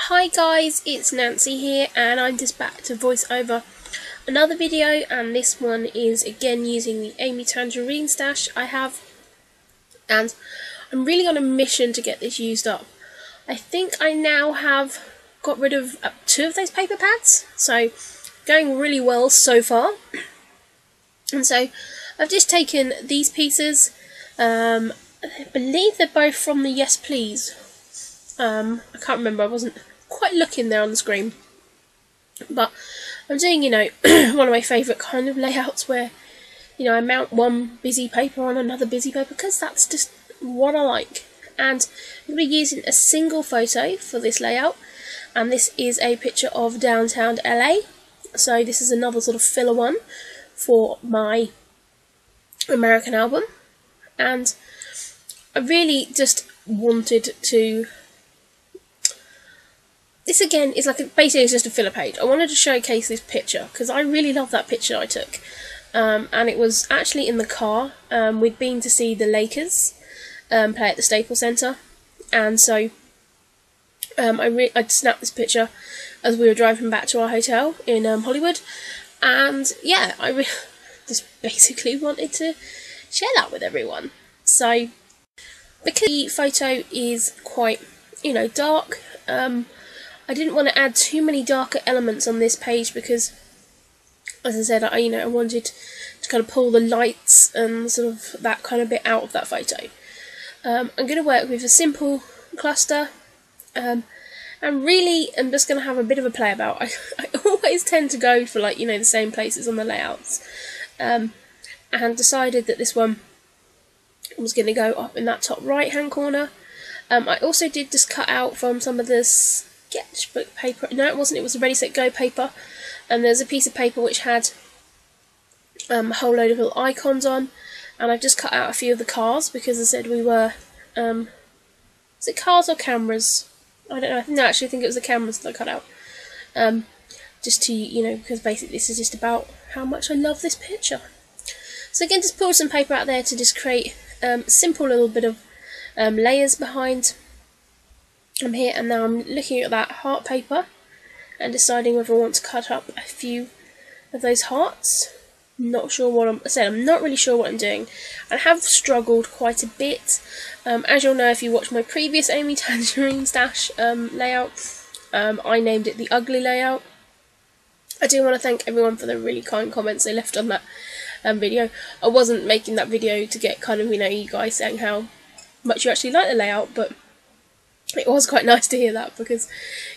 Hi guys, it's Nancy here and I'm just back to voice over another video, and this one is again using the Amy Tangerine stash I have, and I'm really on a mission to get this used up. I think I now have got rid of 2 of those paper pads, so going really well so far. And so I've just taken these pieces, I believe they're both from the Yes Please. I can't remember, I wasn't quite looking there on the screen. But I'm doing, one of my favourite kind of layouts where, I mount one busy paper on another busy paper because that's just what I like. And I'm going to be using a single photo for this layout, and this is a picture of downtown LA. So this is another sort of filler one for my American album, and I really just wanted to. This again is basically it's just a filler page. I wanted to showcase this picture because I really love that picture I took, and it was actually in the car. We'd been to see the Lakers play at the Staples Center, and so I'd snapped this picture as we were driving back to our hotel in Hollywood, and yeah, I just basically wanted to share that with everyone. So because the photo is quite dark, I didn't want to add too many darker elements on this page because, as I said, I wanted to kind of pull the lights and sort of that kind of bit out of that photo. I'm going to work with a simple cluster, and really I'm just going to have a bit of a play about. I always tend to go for the same places on the layouts, and decided that this one was going to go up in that top right hand corner. I also did just cut out from some of the sketchbook paper. No, it wasn't, it was a Ready Set Go paper, and there's a piece of paper which had a whole load of little icons on, and I've just cut out a few of the cars because I said we were is it cars or cameras? I don't know. No, actually I think it was the cameras that I cut out, just to because basically this is just about how much I love this picture. So again, just pulled some paper out there to just create a simple little bit of layers behind here, and now I'm looking at that heart paper and deciding whether I want to cut up a few of those hearts. Not sure what I'm not really sure what I'm doing. I have struggled quite a bit. As you'll know if you watch my previous Amy Tangerine stash layout, I named it the ugly layout. I do want to thank everyone for the really kind comments they left on that video. I wasn't making that video to get kind of you guys saying how much you actually like the layout, but it was quite nice to hear that because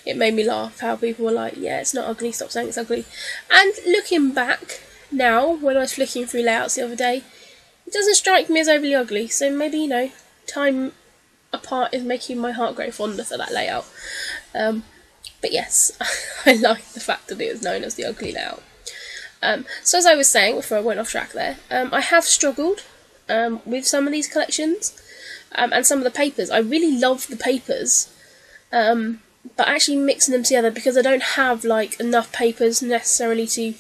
it made me laugh how people were like, yeah, it's not ugly, stop saying it's ugly. And looking back now, when I was flicking through layouts the other day, it doesn't strike me as overly ugly, so maybe time apart is making my heart grow fonder for that layout. But yes, I like the fact that it is known as the ugly layout. So as I was saying before I went off track there, I have struggled with some of these collections. And some of the papers. I really love the papers, but actually mixing them together because I don't have enough papers necessarily to,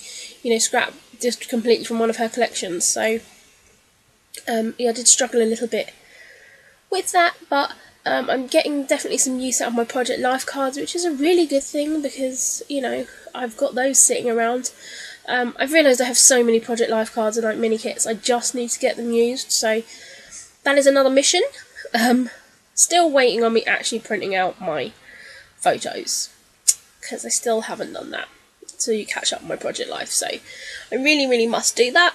scrap just completely from one of her collections. So yeah, I did struggle a little bit with that, but I'm getting definitely some use out of my Project Life cards, which is a really good thing because I've got those sitting around. I've realised I have so many Project Life cards and mini kits. I just need to get them used. So that is another mission. Still waiting on me actually printing out my photos because I still haven't done that to catch up on my Project Life. So I really, really must do that.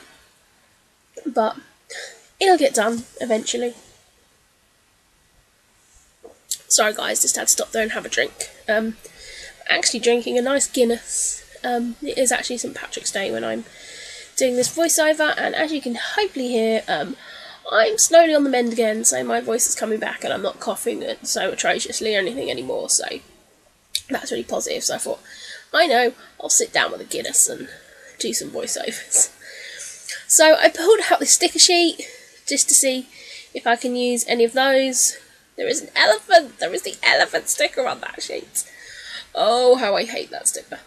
But it'll get done eventually. Sorry guys, just had to stop there and have a drink. I'm actually drinking a nice Guinness. It is actually St. Patrick's Day when I'm doing this voiceover, and as you can hopefully hear, I'm slowly on the mend again, so my voice is coming back and I'm not coughing so atrociously or anything anymore, so that's really positive. So I thought, I know, I'll sit down with a Guinness and do some voiceovers. So I pulled out this sticker sheet just to see if I can use any of those. There is an elephant! There is the elephant sticker on that sheet. Oh, how I hate that sticker.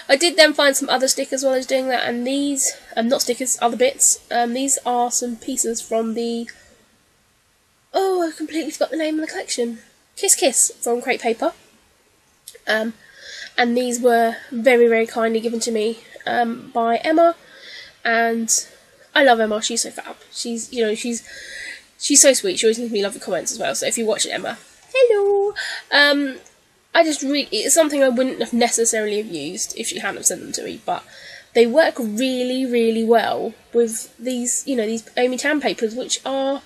I did then find some other stickers while I was doing that, and these, not stickers, other bits. These are some pieces from the, oh, I completely forgot the name of the collection. Kiss Kiss from Crepe Paper. And these were very, very kindly given to me by Emma, and I love Emma. She's so fab. She's, you know, she's so sweet. She always leaves me lovely comments as well. So if you watch it, Emma, hello. I just really, it's something I wouldn't have necessarily have used if she hadn't sent them to me, but they work really, really well with these, you know, these Amy Tan papers, which are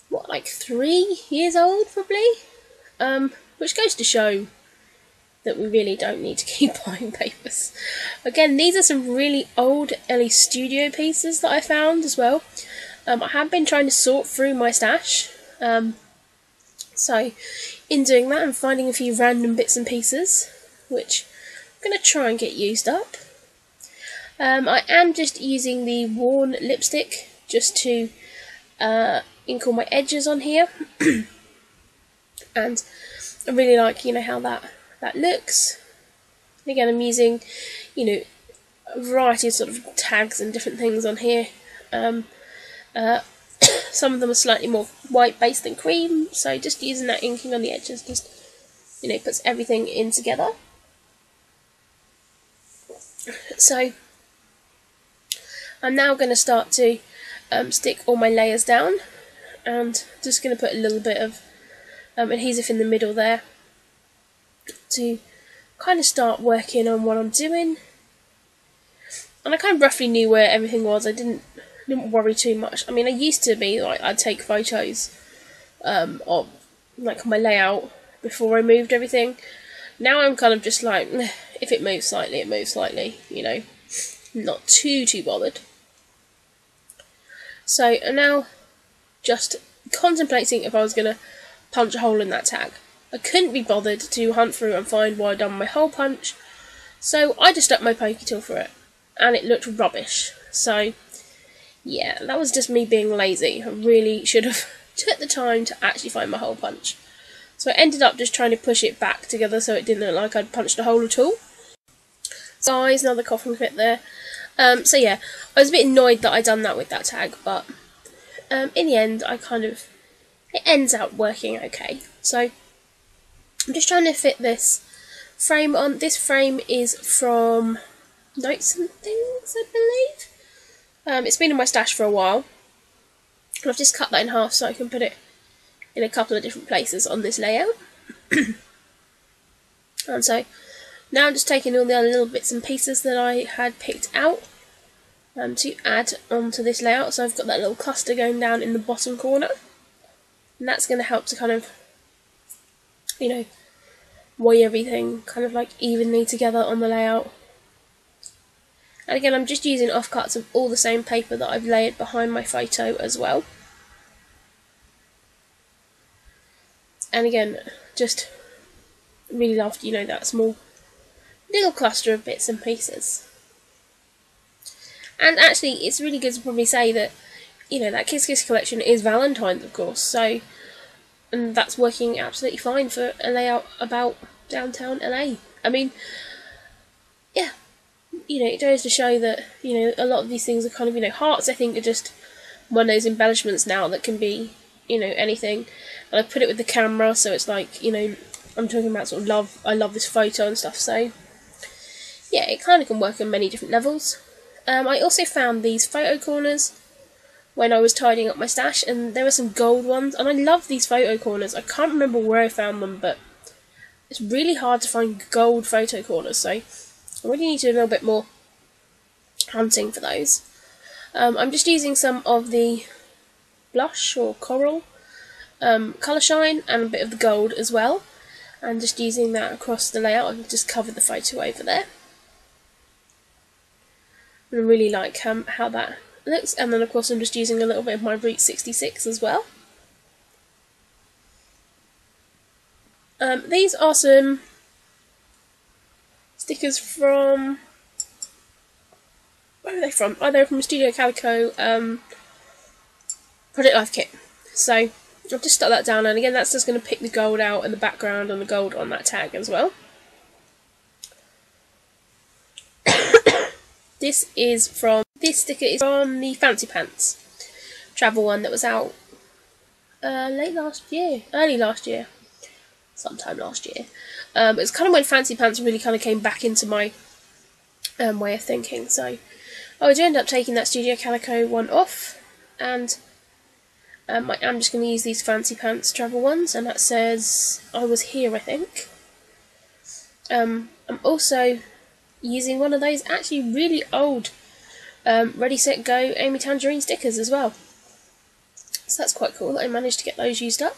what, like 3 years old probably, which goes to show that we really don't need to keep buying papers. Again, these are some really old Ellie Studio pieces that I found as well. I have been trying to sort through my stash, so in doing that I'm finding a few random bits and pieces, which I'm going to try and get used up. I am just using the worn lipstick just to ink all my edges on here, and I really like, you know, how that looks. And again, I'm using, you know, a variety of sort of tags and different things on here. Some of them are slightly more white based than cream, so just using that inking on the edges just, you know, puts everything in together. So I'm now going to start to stick all my layers down, and just going to put a little bit of adhesive in the middle there to kind of start working on what I'm doing. And I kind of roughly knew where everything was. I didn't worry too much. I mean, I used to be like, I'd take photos of like my layout before I moved everything. Now I'm kind of just like, if it moves slightly, it moves slightly, you know, not too bothered. So I'm now just contemplating if I was going to punch a hole in that tag. I couldn't be bothered to hunt through and find where I'd done my hole punch, so I just stuck my pokey tool for it, and it looked rubbish. So yeah, that was just me being lazy. I really should have took the time to actually find my hole punch. So I ended up just trying to push it back together so it didn't look like I'd punched a hole at all. Size, another coughing fit there. So yeah, I was a bit annoyed that I'd done that with that tag, but in the end, it ends out working okay. So I'm just trying to fit this frame on. This frame is from Notes and Things, I believe. It's been in my stash for a while, and I've just cut that in half so I can put it in a couple of different places on this layout. And so now I'm just taking all the other little bits and pieces that I had picked out to add onto this layout. So I've got that little cluster going down in the bottom corner, and that's going to help to kind of, you know, weigh everything kind of like evenly together on the layout. And again, I'm just using offcuts of all the same paper that I've layered behind my photo as well. And again, just really loved, you know, that small little cluster of bits and pieces. And actually, it's really good to probably say that, you know, that Kiss Kiss collection is Valentine's, of course, so, and that's working absolutely fine for a layout about downtown LA. I mean, yeah, you know, it goes to show that, you know, a lot of these things are kind of, you know, hearts, I think, are just one of those embellishments now that can be, you know, anything. And I put it with the camera, so it's like, you know, I'm talking about sort of I love this photo and stuff, so yeah, it kind of can work on many different levels. I also found these photo corners when I was tidying up my stash, and there were some gold ones, and I love these photo corners. I can't remember where I found them, but it's really hard to find gold photo corners, so I really need to do a little bit more hunting for those. I'm just using some of the blush or coral colour shine and a bit of the gold as well, and just using that across the layout. I've just covered the photo over there. And I really like how that looks, and then of course I'm just using a little bit of my Route 66 as well. These are some stickers from, where are they from? Oh, they're from Studio Calico Project Life Kit. So I've just stuck that down, and again that's just going to pick the gold out and the background and the gold on that tag as well. This sticker is from the Fancy Pants travel one that was out early last year. sometime last year. It's kind of when Fancy Pants really kind of came back into my way of thinking. So I do end up taking that Studio Calico one off, and I am just going to use these Fancy Pants travel ones, and that says I was here, I think. I'm also using one of those actually really old Ready Set Go Amy Tangerine stickers as well. So that's quite cool that I managed to get those used up.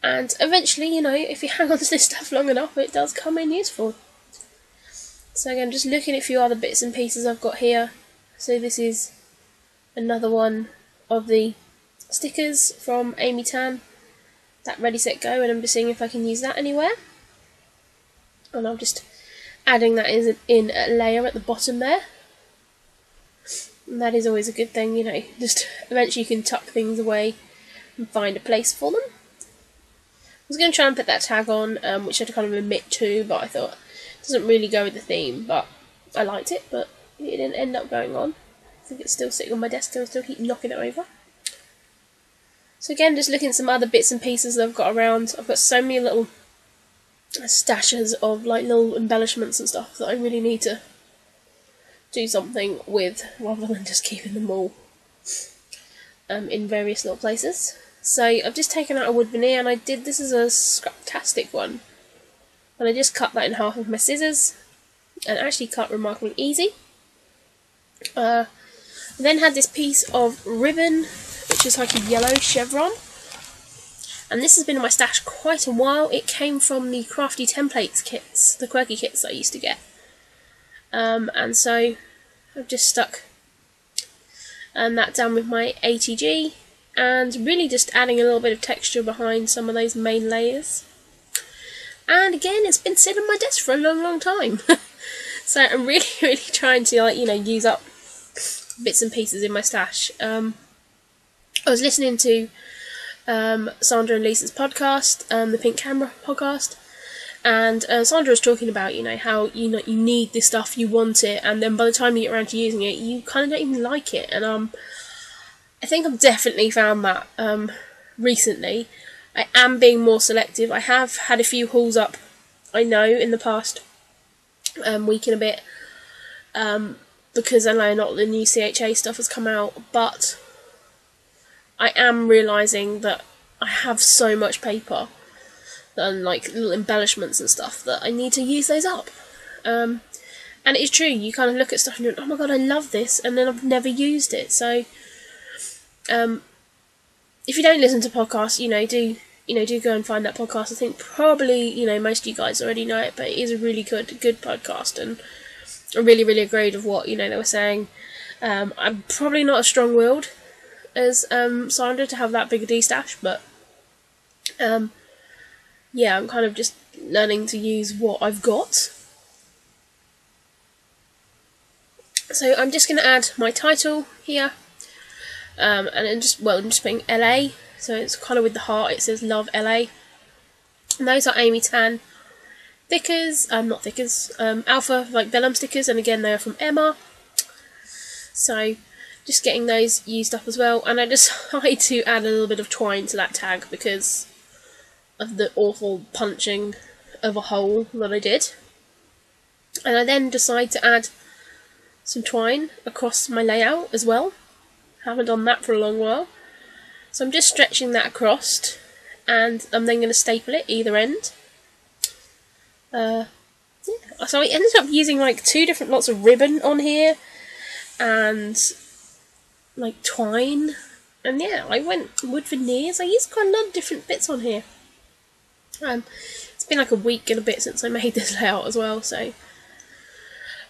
And eventually, you know, if you hang on to this stuff long enough, it does come in useful. So again, just looking at a few other bits and pieces I've got here. So this is another one of the stickers from Amy Tan, that Ready Set Go, and I'm just seeing if I can use that anywhere. And I'm just adding that in a layer at the bottom there. And that is always a good thing, you know, just eventually you can tuck things away and find a place for them. I was going to try and put that tag on, which I'd kind of admit to, but I thought it doesn't really go with the theme, but I liked it, but it didn't end up going on. I think it's still sitting on my desk and I still keep knocking it over. So again, just looking at some other bits and pieces that I've got around. I've got so many little stashes of like little embellishments and stuff that I really need to do something with, rather than just keeping them all in various little places. So I've just taken out a wood veneer, and this is a Scraptastic one, and I just cut that in half with my scissors, and actually cut remarkably easy. I then had this piece of ribbon, which is like a yellow chevron, and this has been in my stash quite a while. It came from the Crafty Templates kits, the quirky kits that I used to get. And so I've just stuck that down with my ATG, and really just adding a little bit of texture behind some of those main layers. And again, it's been sitting on my desk for a long time. So I'm really trying to, like, you know, use up bits and pieces in my stash. I was listening to Sandra and Lisa's podcast, the Pink Camera podcast, and Sandra was talking about, you know, how you need this stuff, you want it, and then by the time you get around to using it, you kind of don't even like it. And I think I've definitely found that recently. I am being more selective. I have had a few hauls up, I know, in the past week and a bit, because I know not the new CHA stuff has come out, but I am realising that I have so much paper and like little embellishments and stuff that I need to use those up. And it's true, you kind of look at stuff and you're like, oh my god, I love this, and then I've never used it. So if you don't listen to podcasts, do go and find that podcast. I think probably, most of you guys already know it, but it is a really good podcast, and I really agreed with what, they were saying. I'm probably not as strong-willed as Sandra to have that big a D-stash, but yeah, I'm kind of just learning to use what I've got. So I'm just going to add my title here, and I'm just putting LA, so it's kind of with the heart, it says Love LA. And those are Amy Tan stickers, Alpha like vellum stickers, and again they are from Emma. So just getting those used up as well, and I decided to add a little bit of twine to that tag because of the awful punching of a hole that I did. And I then decided to add some twine across my layout as well. Haven't done that for a long while. So I'm just stretching that across, and I'm then going to staple it either end. Yeah. So I ended up using like 2 different lots of ribbon on here, and like twine, and yeah, I went wood veneers. I used quite a lot of different bits on here. It's been like a week and a bit since I made this layout as well, so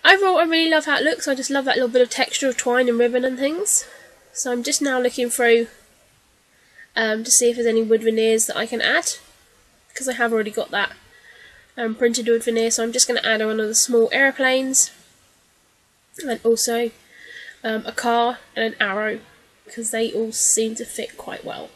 overall I really love how it looks. I just love that little bit of texture of twine and ribbon and things. So I'm just now looking through to see if there's any wood veneers that I can add, because I have already got that printed wood veneer. So I'm just going to add one of the small aeroplanes, and also a car and an arrow, because they all seem to fit quite well.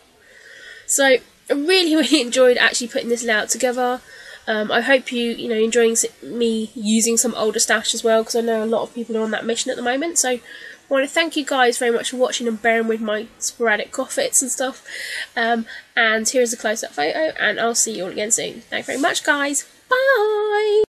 So I really enjoyed actually putting this layout together. I hope you enjoying me using some older stash as well, because I know a lot of people are on that mission at the moment. So I want to thank you guys very much for watching and bearing with my sporadic cough fits and stuff. And here's a close-up photo, and I'll see you all again soon. Thanks very much, guys. Bye!